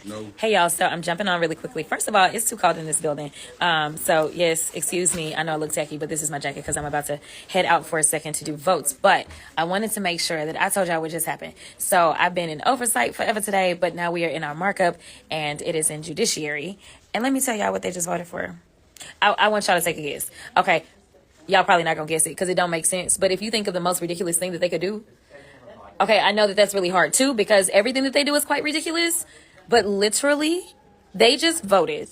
No. Hey y'all, so I'm jumping on really quickly. First of all, it's too cold in this building. So yes, excuse me. I know I look tacky, but this is my jacket because I'm about to head out for a second to do votes. But I wanted to make sure that I told y'all what just happened. So I've been in oversight forever today, but now we are in our markup and it is in judiciary. And let me tell y'all what they just voted for. I want y'all to take a guess. Okay, y'all probably not gonna guess it because it don't make sense. But if you think of the most ridiculous thing that they could do, okay, I know that that's really hard too because everything that they do is quite ridiculous. But literally, they just voted,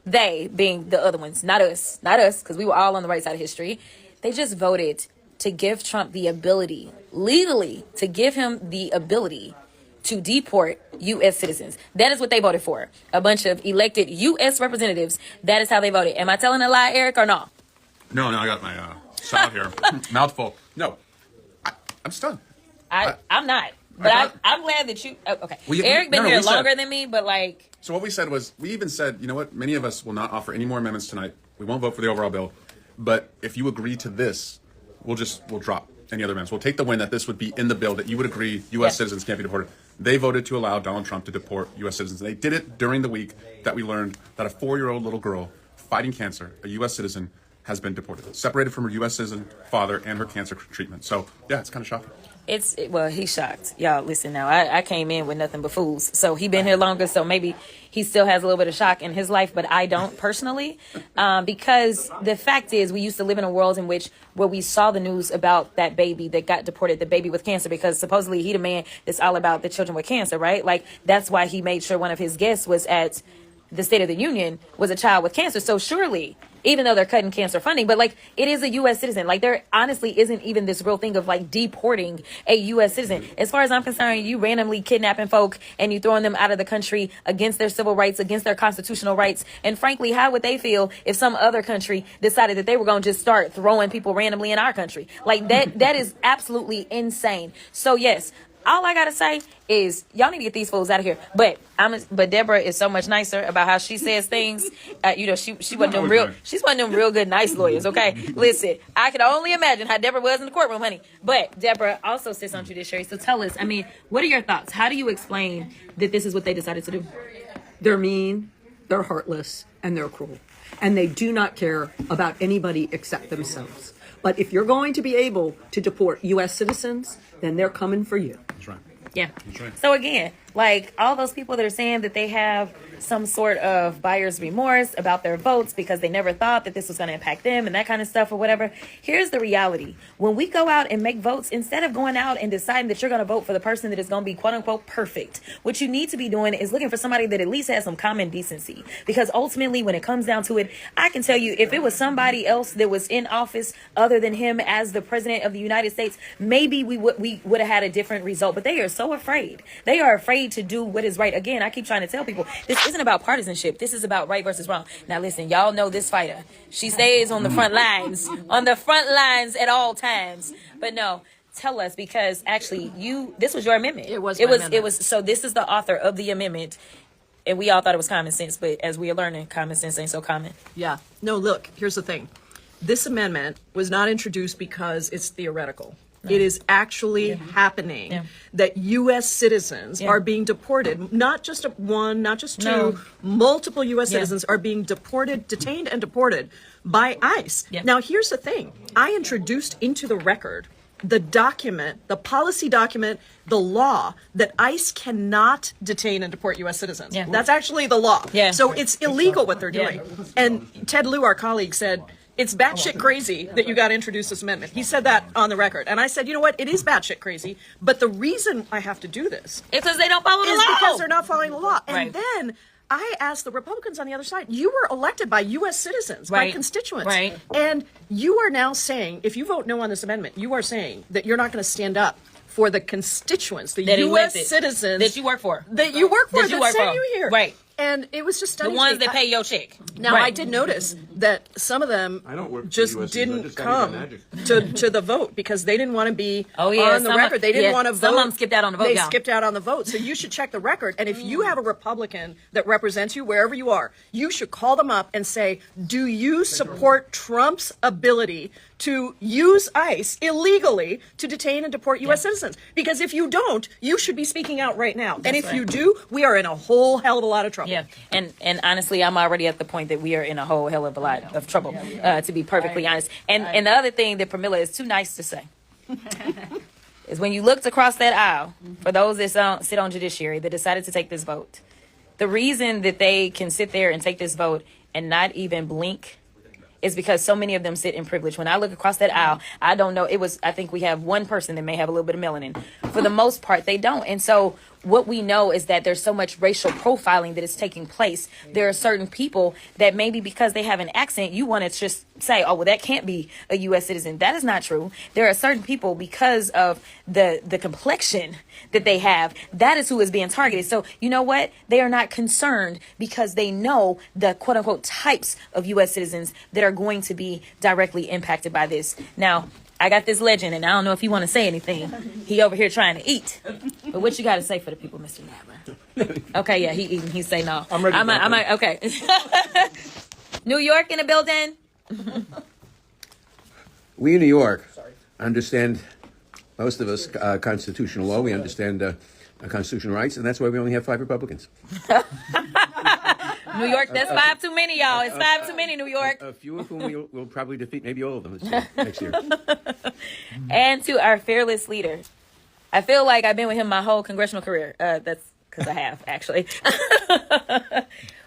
they being the other ones, not us, because we were all on the right side of history. They just voted to give Trump the ability, legally, to give him the ability to deport U.S. citizens. That is what they voted for. A bunch of elected U.S. representatives. That is how they voted. Am I telling a lie, Eric, or no? No, I got my salad here. Mouthful. No, I'm stunned. I'm not. But I'm glad that you... Oh, okay. Eric been here longer than me, but like... So what we said was, we even said, you know what? Many of us will not offer any more amendments tonight. We won't vote for the overall bill. But if you agree to this, we'll drop any other amendments. We'll take the win that this would be in the bill, that you would agree U.S. citizens can't be deported. They voted to allow Donald Trump to deport U.S. citizens. They did it during the week that we learned that a 4-year-old little girl fighting cancer, a U.S. citizen, has been deported. Separated from her U.S. citizen father and her cancer treatment. So, yeah, it's kind of shocking. Well, he's shocked. Y'all, listen now. I came in with nothing but fools. So he been here longer, so maybe he still has a little bit of shock in his life, but I don't personally. Because the fact is, we used to live in a world in which where we saw the news about that baby that got deported, the baby with cancer, because supposedly he the man that's all about the children with cancer, right? Like, that's why he made sure one of his guests was at the State of the Union was a child with cancer. So surely, even though they're cutting cancer funding, but like, it is a U.S. citizen. Like, there honestly isn't even this real thing of like deporting a U.S. citizen. As far as I'm concerned, you randomly kidnapping folk and you throwing them out of the country against their civil rights, against their constitutional rights. And frankly, how would they feel if some other country decided that they were going to just start throwing people randomly in our country? Like, that is absolutely insane. So yes, all I gotta say is y'all need to get these fools out of here. But Deborah is so much nicer about how she says things. She wasn't them real. She's one of them real good nice lawyers. Okay, listen, I can only imagine how Deborah was in the courtroom, honey. But Deborah also sits on judiciary. So tell us, what are your thoughts? How do you explain that this is what they decided to do? They're mean, they're heartless, and they're cruel, and they do not care about anybody except themselves. But if you're going to be able to deport U.S. citizens, then they're coming for you. That's right. Yeah. That's right. So again, like all those people that are saying that they have some sort of buyer's remorse about their votes because they never thought that this was going to impact them and that kind of stuff or whatever. Here's the reality. When we go out and make votes, instead of going out and deciding that you're going to vote for the person that is going to be quote unquote perfect, what you need to be doing is looking for somebody that at least has some common decency. Because ultimately, when it comes down to it, I can tell you, if it was somebody else that was in office other than him as the president of the United States, maybe we would have had a different result. But they are so afraid. They are afraid to do what is right. Again, I keep trying to tell people, this isn't about partisanship. This is about right versus wrong. Now listen, y'all know this fighter. She stays on the front lines, at all times. But no, tell us, because actually this was your amendment. It was. So this is the author of the amendment. And we all thought it was common sense, but as we are learning, common sense ain't so common. Yeah. No, look, here's the thing. This amendment was not introduced because it's theoretical. It is actually happening that U.S. citizens are being deported, not just one, not just two, multiple U.S. citizens are being detained and deported by ICE. Yeah. Now, here's the thing. I introduced into the record the document, the policy document, the law that ICE cannot detain and deport U.S. citizens. Yeah. That's actually the law. Yeah. So it's illegal what they're doing. Yeah. And Ted Lieu, our colleague, said, it's batshit crazy that you got to introduce this amendment. He said that on the record. And I said, you know what? It is batshit crazy. But the reason I have to do this is because they don't follow the law. Is because they're not following the law. Right. And then I asked the Republicans on the other side, you were elected by U.S. citizens, by constituents. Right. And you are now saying, if you vote no on this amendment, you are saying that you're not going to stand up for the constituents, the U.S. citizens that you work for, that sent you here. Right. And it was just stunning. The ones that pay your check. Now, I did notice that some of them just didn't come to the vote because they didn't want to be on the record. They didn't want to vote. Some of them skipped out on the vote. They skipped out on the vote. So you should check the record. And if you have a Republican that represents you wherever you are, you should call them up and say, do you support Trump's ability to use ICE illegally to detain and deport U.S. citizens. Because if you don't, you should be speaking out right now. And if you do, we are in a whole hell of a lot of trouble. Yeah, and honestly, I'm already at the point that we are in a whole hell of a lot of trouble, to be perfectly honest. And the other thing that Pramila is too nice to say is when you looked across that aisle, for those that sit on judiciary that decided to take this vote, the reason that they can sit there and take this vote and not even blink is because so many of them sit in privilege. When I look across that aisle, I don't know. I think we have one person that may have a little bit of melanin. For the most part, they don't. And so what we know is that there's so much racial profiling that is taking place. There are certain people that maybe because they have an accent, you want to just say, oh, well, that can't be a U.S. citizen. That is not true. There are certain people because of the complexion that they have, that is who is being targeted. So you know what? They are not concerned because they know the quote unquote types of U.S. citizens that are going to be directly impacted by this. Now, I got this legend, and I don't know if you want to say anything. He over here trying to eat. But what you got to say for the people, Mr. Nadler? Okay, yeah, he eating. He say no. I'm ready. Okay. New York in the building. We in New York understand, most of us, constitutional law. We understand constitutional rights, and that's why we only have 5 Republicans. New York, that's 5 too many, y'all. It's 5 too many, New York. A few of whom we'll probably defeat, maybe all of them next year. And to our fearless leader. I feel like I've been with him my whole congressional career. That's because I have, actually.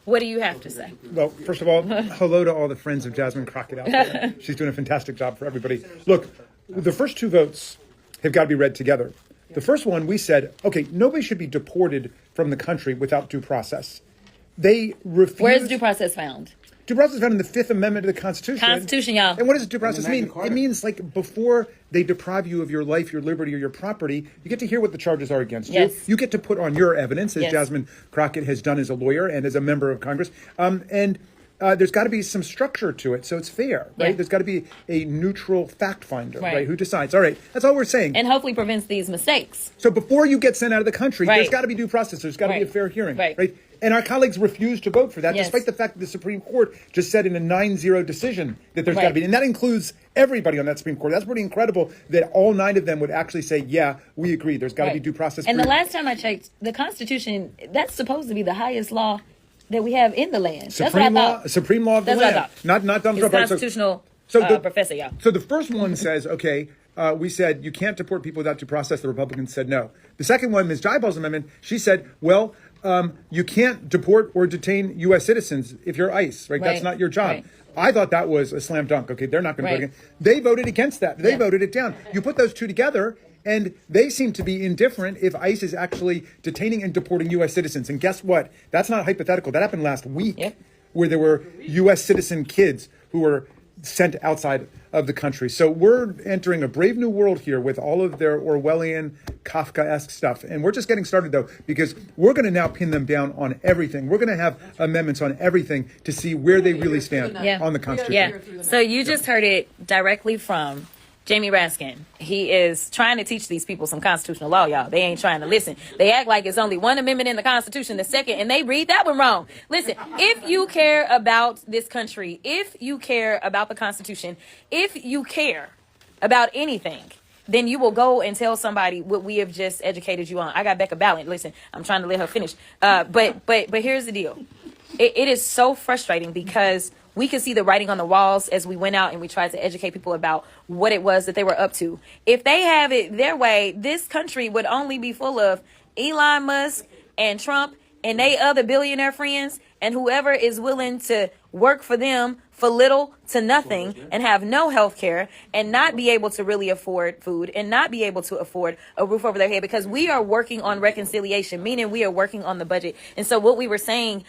What do you have to say? Well, first of all, hello to all the friends of Jasmine Crockett out there. She's doing a fantastic job for everybody. Look, the first 2 votes have got to be read together. The first one, we said, okay, nobody should be deported from the country without due process. They refused. Where's due process found? Due process is found in the 5th Amendment of the Constitution. Constitution, y'all. And what does due process mean? It means like before they deprive you of your life, your liberty, or your property, you get to hear what the charges are against you. You get to put on your evidence, as Jasmine Crockett has done as a lawyer and as a member of Congress. There's got to be some structure to it, so it's fair, right? There's got to be a neutral fact finder, right? Who decides? All right, that's all we're saying. And hopefully prevents these mistakes. So before you get sent out of the country, there's got to be due process. There's got to be a fair hearing, right? And our colleagues refused to vote for that, despite the fact that the Supreme Court just said in a 9-0 decision that there's got to be. And that includes everybody on that Supreme Court. That's pretty incredible that all 9 of them would actually say, yeah, we agree. There's got to be due process. And the last time I checked, the Constitution, that's supposed to be the highest law that we have in the land. Supreme law of the land. Not Donald Trump. Constitutional professor, yeah. So the first one says, okay, we said you can't deport people without due process. The Republicans said no. The second one, Ms. Jaibal's amendment, she said, well, you can't deport or detain U.S. citizens if you're ICE, right? That's not your job. I thought that was a slam dunk. Okay, they're not going to vote again. They voted against that. They voted it down. You put those 2 together, and they seem to be indifferent if ICE is actually detaining and deporting U.S. citizens. And guess what? That's not hypothetical. That happened last week, where there were U.S. citizen kids who were sent outside of the country. So we're entering a brave new world here with all of their Orwellian, Kafkaesque stuff. And we're just getting started, though, because we're going to now pin them down on everything. We're going to have amendments on everything to see where they really stand on the Constitution. Yeah. So you just heard it directly from Jamie Raskin. He is trying to teach these people some constitutional law, y'all. They ain't trying to listen. They act like it's only one amendment in the Constitution, the second, and they read that one wrong. Listen, if you care about this country, if you care about the Constitution, if you care about anything, then you will go and tell somebody what we have just educated you on. I got Becca Ballant. Listen, I'm trying to let her finish. But here's the deal. It is so frustrating because we could see the writing on the walls as we went out and we tried to educate people about what it was that they were up to. If they have it their way, this country would only be full of Elon Musk and Trump and they other billionaire friends and whoever is willing to work for them for little to nothing and have no health care and not be able to really afford food and not be able to afford a roof over their head, because we are working on reconciliation, meaning we are working on the budget. And so what we were saying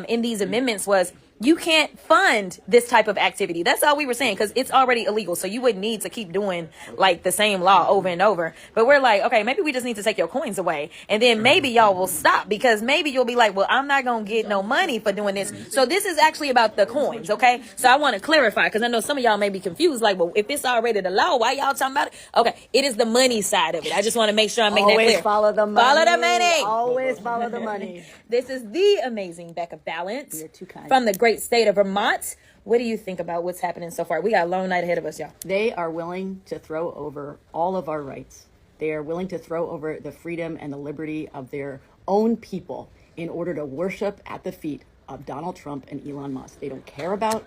in these amendments was, you can't fund this type of activity. That's all we were saying, because it's already illegal. So you wouldn't need to keep doing like the same law over and over. But we're like, okay, maybe we just need to take your coins away. And then maybe y'all will stop, because maybe you'll be like, well, I'm not going to get no money for doing this. So this is actually about the coins. Okay. So I want to clarify, because I know some of y'all may be confused. Like, well, if it's already the law, why y'all talking about it? Okay. It is the money side of it. I just want to make sure I make that clear. Always follow the money. Follow the money. Always follow the money. This is the amazing Becca Ballant You're too kind. from the great great state of Vermont. What do you think about what's happening so far? We got a long night ahead of us, y'all. They are willing to throw over all of our rights. They are willing to throw over the freedom and the liberty of their own people in order to worship at the feet of Donald Trump and Elon Musk. They don't care about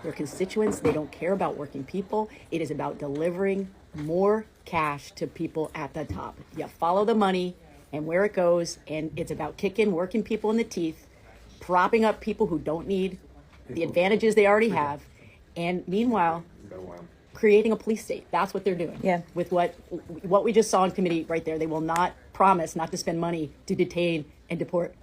their constituents. They don't care about working people. It is about delivering more cash to people at the top. You follow the money and where it goes, and it's about kicking working people in the teeth, propping up people who don't need the advantages they already have, and meanwhile, creating a police state. That's what they're doing. Yeah. With what we just saw in committee right there. They will not promise not to spend money to detain and deport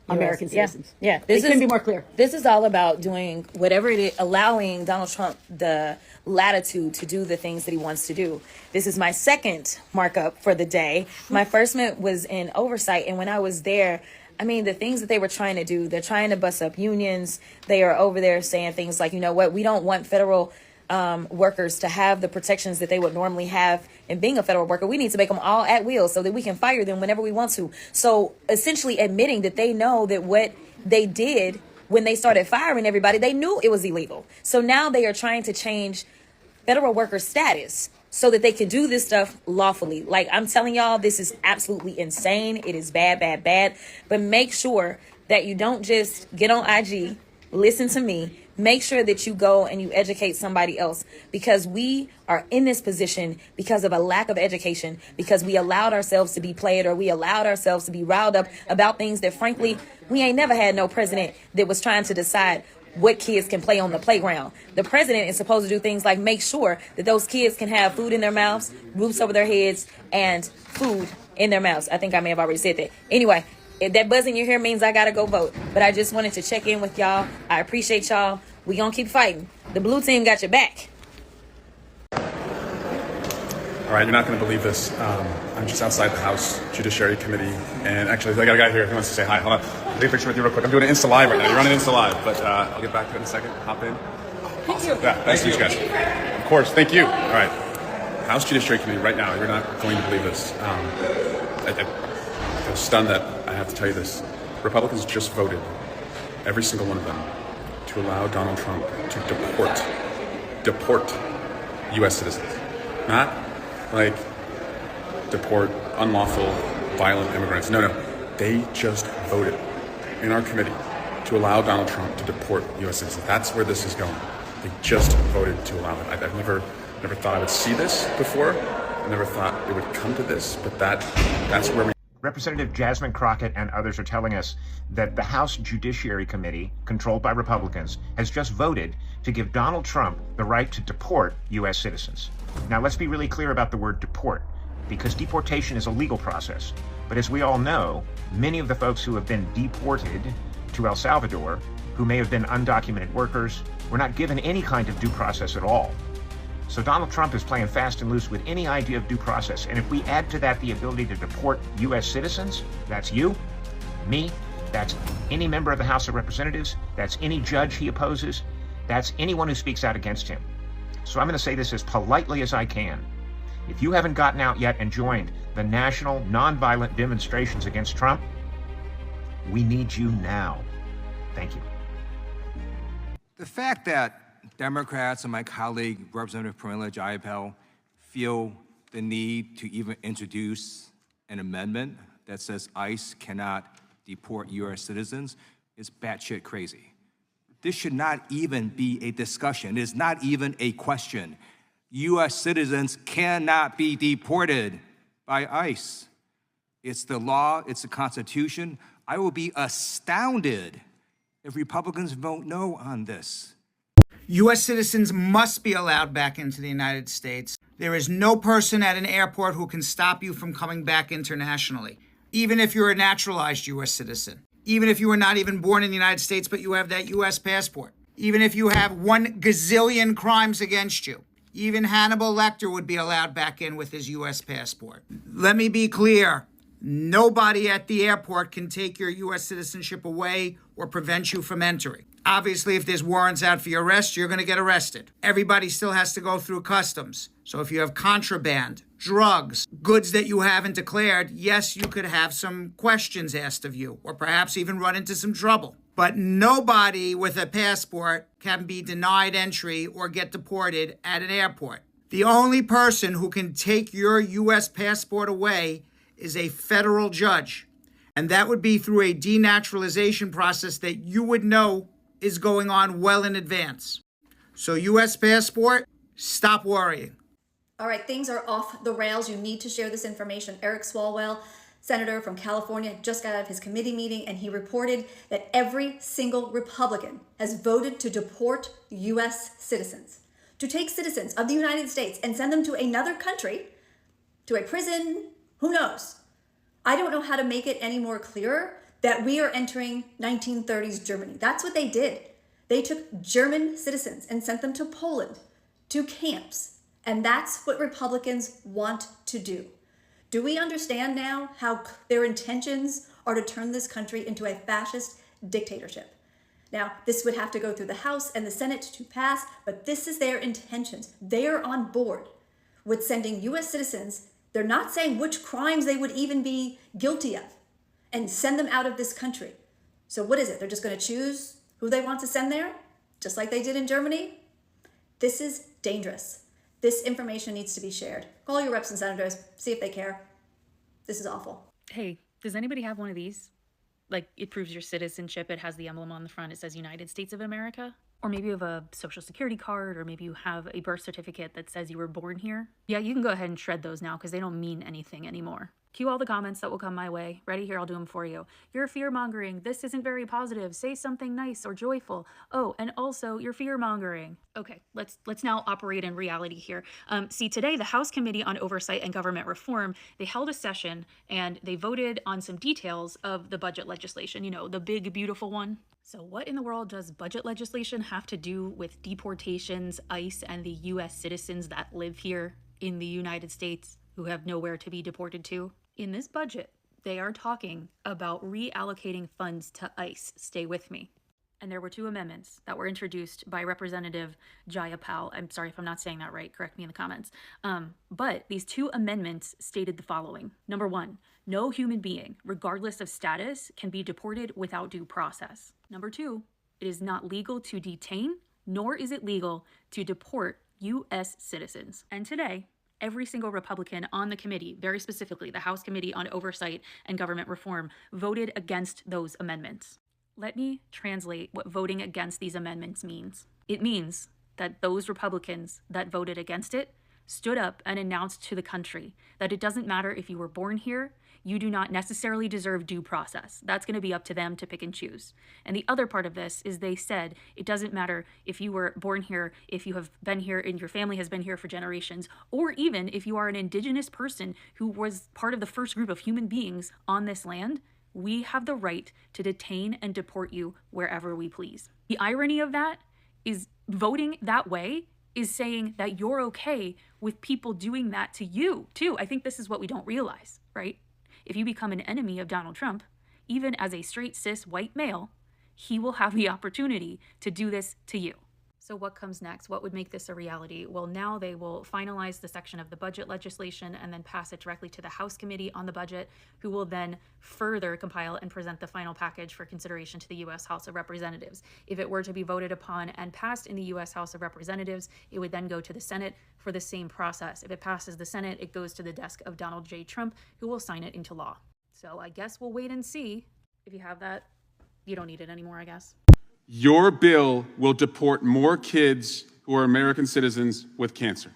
American citizens. Yeah. This couldn't be more clear. This is all about doing whatever it is, allowing Donald Trump the latitude to do the things that he wants to do. This is my second markup for the day. My first one was in oversight, and when I was there, I mean, the things that they were trying to do, they're trying to bust up unions. They are over there saying things like, you know what, we don't want federal workers to have the protections that they would normally have in being a federal worker. We need to make them all at will so that we can fire them whenever we want to. So essentially admitting that they know that what they did when they started firing everybody, they knew it was illegal. So now they are trying to change federal worker status so that they can do this stuff lawfully. Like, I'm telling y'all, this is absolutely insane. It is bad, bad, bad. But make sure that you don't just get on IG, listen to me. Make sure that you go and you educate somebody else, because we are in this position because of a lack of education, because we allowed ourselves to be played, or we allowed ourselves to be riled up about things that, frankly, we ain't never had no president that was trying to decide what kids can play on the playground. The president is supposed to do things like make sure that those kids can have food in their mouths, roofs over their heads, and food in their mouths. I think I may have already said that. Anyway, if that buzz in your hair means I gotta go vote. But I just wanted to check in with y'all. I appreciate y'all. We gonna keep fighting. The blue team got your back. All right, you're not going to believe this. I'm just outside the House Judiciary Committee, and actually, I got a guy here who wants to say hi. Hold on. I'll take a picture with you real quick. I'm doing an Insta Live right now. You're running Insta Live, but I'll get back to it in a second. Hop in. Awesome. Yeah, nice to meet you guys. Of course, thank you. All right. House Judiciary Committee right now. You're not going to believe this. I'm stunned that I have to tell you this. Republicans just voted, every single one of them, to allow Donald Trump to deport U.S. citizens. Not like deport unlawful, violent immigrants. No. They just voted in our committee to allow Donald Trump to deport U.S. citizens. That's where this is going. They just voted to allow it. I've never thought I would see this before. I never thought it would come to this, but that's where we. Representative Jasmine Crockett and others are telling us that the House Judiciary Committee, controlled by Republicans, has just voted to give Donald Trump the right to deport U.S. citizens. Now, let's be really clear about the word deport, because deportation is a legal process. But as we all know, many of the folks who have been deported to El Salvador, who may have been undocumented workers, were not given any kind of due process at all. So Donald Trump is playing fast and loose with any idea of due process. And if we add to that the ability to deport U.S. citizens, that's you, me, that's any member of the House of Representatives, that's any judge he opposes, that's anyone who speaks out against him. So I'm going to say this as politely as I can. If you haven't gotten out yet and joined the national nonviolent demonstrations against Trump, we need you now. Thank you. The fact that Democrats and my colleague, Representative Pramila Jayapal, feel the need to even introduce an amendment that says ICE cannot deport U.S. citizens is batshit crazy. This should not even be a discussion. It is not even a question. U.S. citizens cannot be deported by ICE. It's the law, it's the Constitution. I will be astounded if Republicans vote no on this. U.S. citizens must be allowed back into the United States. There is no person at an airport who can stop you from coming back internationally, even if you're a naturalized U.S. citizen, even if you were not even born in the United States, but you have that U.S. passport, even if you have 1 gazillion crimes against you. Even Hannibal Lecter would be allowed back in with his U.S. passport. Let me be clear. Nobody at the airport can take your U.S. citizenship away or prevent you from entering. Obviously, if there's warrants out for your arrest, you're going to get arrested. Everybody still has to go through customs. So if you have contraband, drugs, goods that you haven't declared, yes, you could have some questions asked of you, or perhaps even run into some trouble. But nobody with a passport can be denied entry or get deported at an airport. The only person who can take your U.S. passport away is a federal judge. And that would be through a denaturalization process that you would know is going on well in advance. So U.S. passport, stop worrying. All right, things are off the rails. You need to share this information. Eric Swalwell, senator from California, just got out of his committee meeting, and he reported that every single Republican has voted to deport U.S. citizens, to take citizens of the United States and send them to another country, to a prison, who knows? I don't know how to make it any more clearer that we are entering 1930s Germany. That's what they did. They took German citizens and sent them to Poland, to camps. And that's what Republicans want to do. Do we understand now how their intentions are to turn this country into a fascist dictatorship? Now, this would have to go through the House and the Senate to pass, but this is their intentions. They are on board with sending U.S. citizens. They're not saying which crimes they would even be guilty of, and send them out of this country. So what is it? They're just going to choose who they want to send there, just like they did in Germany? This is dangerous. This information needs to be shared. Call your reps and senators, see if they care. This is awful. Hey, does anybody have one of these? Like, it proves your citizenship. It has the emblem on the front. It says United States of America. Or maybe you have a social security card, or maybe you have a birth certificate that says you were born here. Yeah, you can go ahead and shred those now because they don't mean anything anymore. Cue all the comments that will come my way. Ready? Here, I'll do them for you. You're fear-mongering. This isn't very positive. Say something nice or joyful. Oh, and also, you're fear-mongering. Okay, let's now operate in reality here. See, today, the House Committee on Oversight and Government Reform, they held a session and they voted on some details of the budget legislation, you know, the big, beautiful one. So what in the world does budget legislation have to do with deportations, ICE, and the U.S. citizens that live here in the United States who have nowhere to be deported to? In this budget, they are talking about reallocating funds to ICE. Stay with me. And there were two amendments that were introduced by Representative Jayapal. I'm sorry if I'm not saying that right. Correct me in the comments. But these two amendments stated the following. Number one, no human being, regardless of status, can be deported without due process. Number two, it is not legal to detain, nor is it legal to deport U.S. citizens. And today, every single Republican on the committee, very specifically the House Committee on Oversight and Government Reform, voted against those amendments. Let me translate what voting against these amendments means. It means that those Republicans that voted against it stood up and announced to the country that it doesn't matter if you were born here, you do not necessarily deserve due process. That's going to be up to them to pick and choose. And the other part of this is they said it doesn't matter if you were born here, if you have been here and your family has been here for generations, or even if you are an indigenous person who was part of the first group of human beings on this land, we have the right to detain and deport you wherever we please. The irony of that is voting that way is saying that you're okay with people doing that to you, too. I think this is what we don't realize, right? If you become an enemy of Donald Trump, even as a straight cis white male, he will have the opportunity to do this to you. So what comes next? What would make this a reality? Well, now they will finalize the section of the budget legislation and then pass it directly to the House Committee on the Budget, who will then further compile and present the final package for consideration to the U.S. House of Representatives. If it were to be voted upon and passed in the U.S. House of Representatives, it would then go to the Senate for the same process. If it passes the Senate, it goes to the desk of Donald J. Trump, who will sign it into law. So I guess we'll wait and see. If you have that, you don't need it anymore, I guess. Your bill will deport more kids who are American citizens with cancer.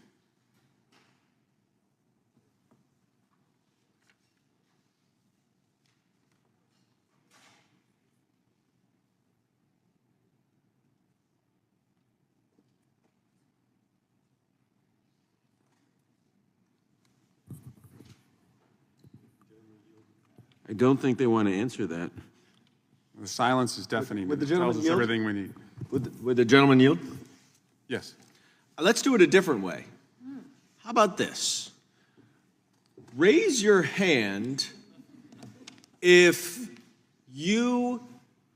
I don't think they want to answer that. The silence is deafening. Would the It tells gentleman us yield? everything we need. Would the gentleman yield? Yes. Let's do it a different way. How about this? Raise your hand if you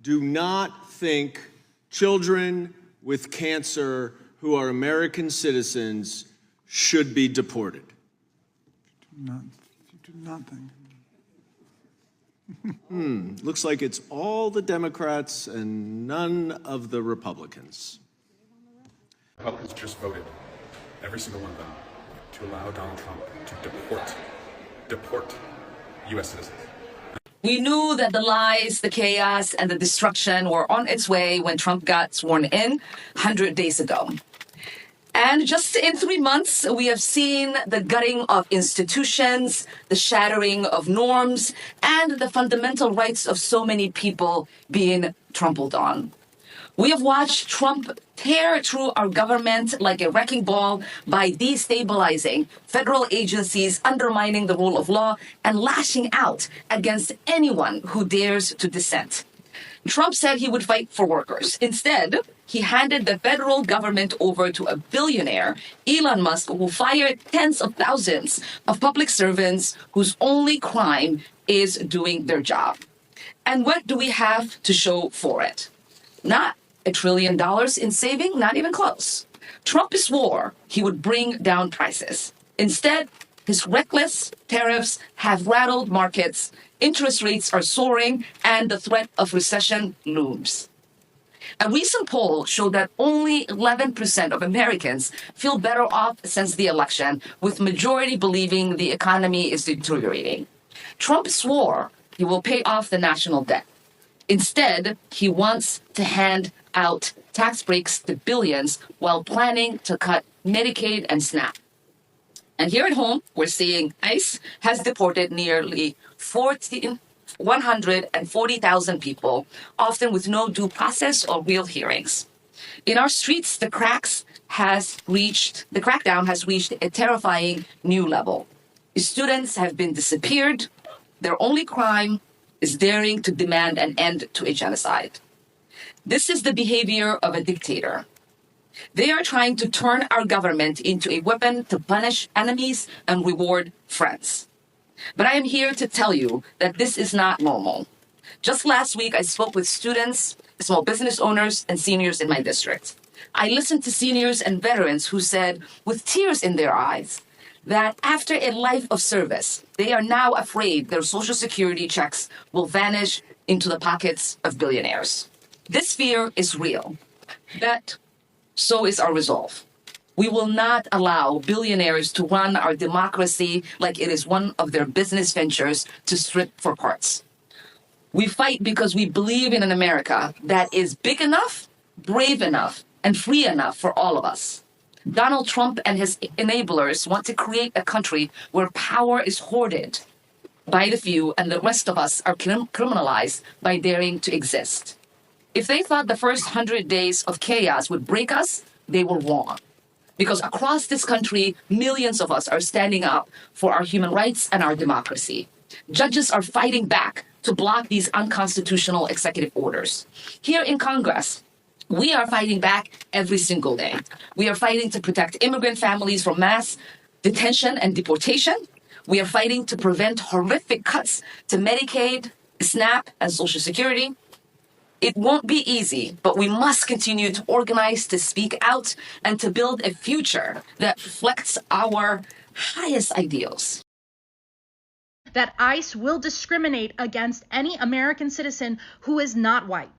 do not think children with cancer who are American citizens should be deported. If you do not think. Looks like it's all the Democrats and none of the Republicans. Republicans just voted, every single one of them, to allow Donald Trump to deport U.S. citizens. We knew that the lies, the chaos, and the destruction were on its way when Trump got sworn in 100 days ago. And just in 3 months, we have seen the gutting of institutions, the shattering of norms, and the fundamental rights of so many people being trampled on. We have watched Trump tear through our government like a wrecking ball by destabilizing federal agencies, undermining the rule of law, and lashing out against anyone who dares to dissent. Trump said he would fight for workers. Instead, he handed the federal government over to a billionaire, Elon Musk, who fired tens of thousands of public servants whose only crime is doing their job. And what do we have to show for it? Not $1 trillion in saving, not even close. Trump swore he would bring down prices. Instead, his reckless tariffs have rattled markets, interest rates are soaring, and the threat of recession looms. A recent poll showed that only 11% of Americans feel better off since the election, with majority believing the economy is deteriorating. Trump swore he will pay off the national debt. Instead, he wants to hand out tax breaks to billions while planning to cut Medicaid and SNAP. And here at home, we're seeing ICE has deported nearly 140,000 people, often with no due process or real hearings. In our streets, the crackdown has reached a terrifying new level. Students have been disappeared. Their only crime is daring to demand an end to a genocide. This is the behavior of a dictator. They are trying to turn our government into a weapon to punish enemies and reward friends. But I am here to tell you that this is not normal. Just last week, I spoke with students, small business owners, and seniors in my district. I listened to seniors and veterans who said, with tears in their eyes, that after a life of service, they are now afraid their Social Security checks will vanish into the pockets of billionaires. This fear is real, but so is our resolve. We will not allow billionaires to run our democracy like it is one of their business ventures to strip for parts. We fight because we believe in an America that is big enough, brave enough, and free enough for all of us. Donald Trump and his enablers want to create a country where power is hoarded by the few and the rest of us are criminalized by daring to exist. If they thought the first 100 days of chaos would break us, they were wrong. Because across this country, millions of us are standing up for our human rights and our democracy. Judges are fighting back to block these unconstitutional executive orders. Here in Congress, we are fighting back every single day. We are fighting to protect immigrant families from mass detention and deportation. We are fighting to prevent horrific cuts to Medicaid, SNAP, and Social Security. It won't be easy, but we must continue to organize, to speak out, and to build a future that reflects our highest ideals. That ICE will discriminate against any American citizen who is not white.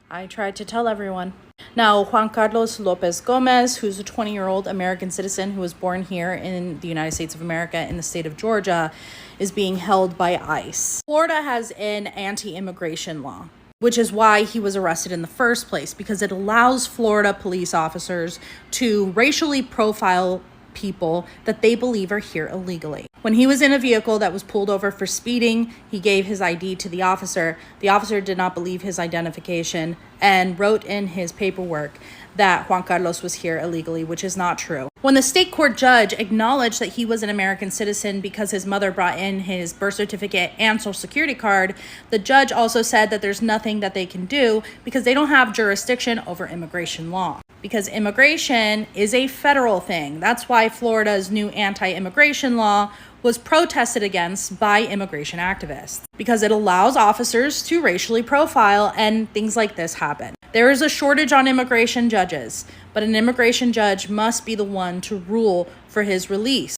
I tried to tell everyone. Now, Juan Carlos Lopez Gomez, who's a 20-year-old American citizen who was born here in the United States of America in the state of Georgia, is being held by ICE. Florida has an anti-immigration law, which is why he was arrested in the first place, because it allows Florida police officers to racially profile people that they believe are here illegally. When he was in a vehicle that was pulled over for speeding, he gave his ID to the officer. The officer did not believe his identification and wrote in his paperwork that Juan Carlos was here illegally, which is not true. When the state court judge acknowledged that he was an American citizen because his mother brought in his birth certificate and social security card, the judge also said that there's nothing that they can do because they don't have jurisdiction over immigration law. Because immigration is a federal thing. That's why Florida's new anti-immigration law was protested against by immigration activists, because it allows officers to racially profile and things like this happen. There is a shortage on immigration judges, but an immigration judge must be the one to rule for his release.